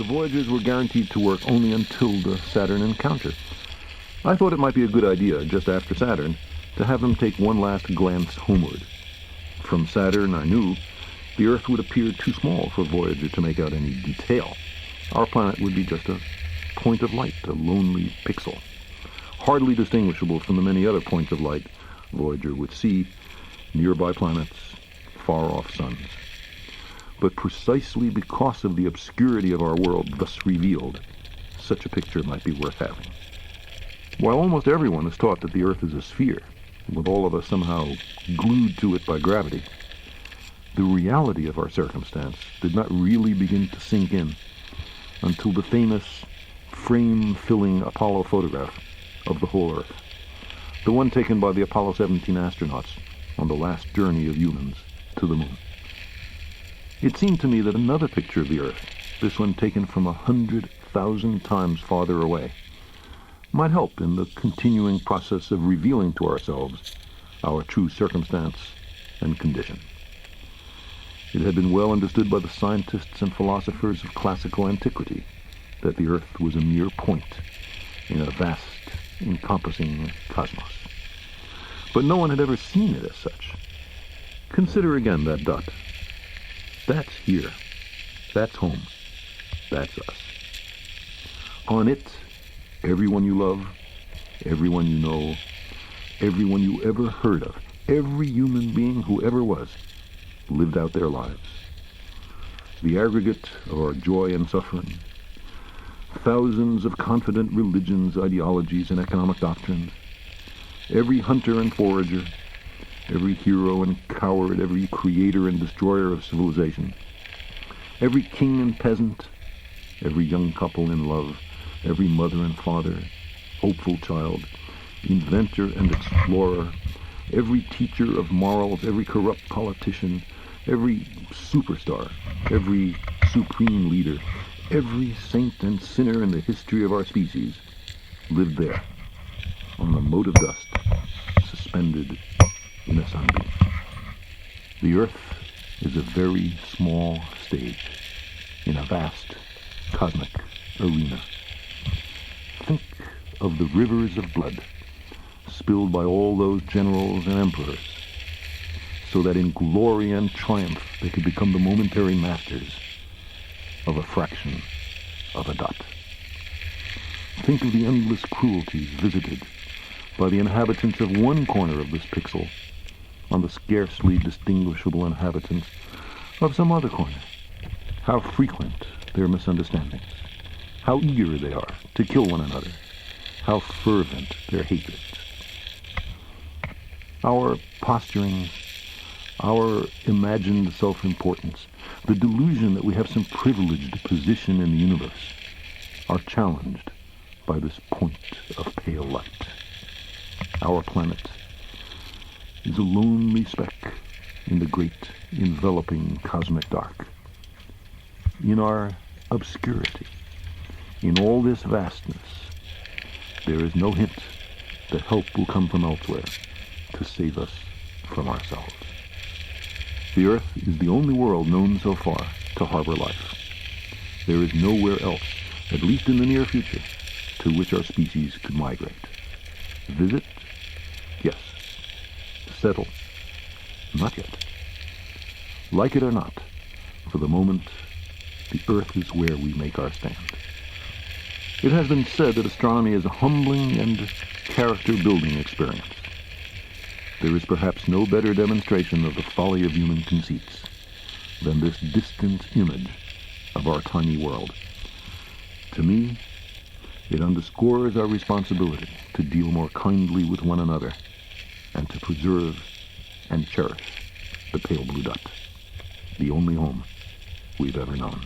the Voyagers were guaranteed to work only until the Saturn encounter. I thought it might be a good idea, just after Saturn, to have them take one last glance homeward. From Saturn, I knew, the Earth would appear too small for Voyager to make out any detail. Our planet would be just a point of light, a lonely pixel, hardly distinguishable from the many other points of light Voyager would see, nearby planets, far-off suns. But precisely because of the obscurity of our world thus revealed, such a picture might be worth having. While almost everyone is taught that the Earth is a sphere, with all of us somehow glued to it by gravity, the reality of our circumstance did not really begin to sink in until the famous frame-filling Apollo photograph of the whole Earth, the one taken by the Apollo 17 astronauts on the last journey of humans to the moon. It seemed to me that another picture of the Earth, this one taken from 100,000 times farther away, might help in the continuing process of revealing to ourselves our true circumstance and condition. It had been well understood by the scientists and philosophers of classical antiquity that the Earth was a mere point in a vast, encompassing cosmos. But no one had ever seen it as such. Consider again that dot. That's here. That's home. That's us. On it, everyone you love, everyone you know, everyone you ever heard of, every human being who ever was, lived out their lives. The aggregate of our joy and suffering, thousands of confident religions, ideologies, and economic doctrines, every hunter and forager, every hero and coward, every creator and destroyer of civilization, every king and peasant, every young couple in love, every mother and father, hopeful child, inventor and explorer, every teacher of morals, every corrupt politician, every superstar, every supreme leader, every saint and sinner in the history of our species lived there, on the mote of dust, suspended in a sunbeam. The Earth is a very small stage in a vast cosmic arena. Think of the rivers of blood spilled by all those generals and emperors, so that in glory and triumph they could become the momentary masters of a fraction of a dot. Think of the endless cruelties visited by the inhabitants of one corner of this pixel on the scarcely distinguishable inhabitants of some other corner. How frequent their misunderstandings, how eager they are to kill one another, how fervent their hatreds. Our posturings, our imagined self-importance, the delusion that we have some privileged position in the universe, are challenged by this point of pale light. Our planet is a lonely speck in the great enveloping cosmic dark. In our obscurity, in all this vastness, there is no hint that help will come from elsewhere to save us from ourselves. The Earth is the only world known so far to harbor life. There is nowhere else, at least in the near future, to which our species could migrate. Visit? Yes. Settle? Not yet. Like it or not, for the moment, the Earth is where we make our stand. It has been said that astronomy is a humbling and character-building experience. There is perhaps no better demonstration of the folly of human conceits than this distant image of our tiny world. To me, it underscores our responsibility to deal more kindly with one another and to preserve and cherish the pale blue dot, the only home we've ever known.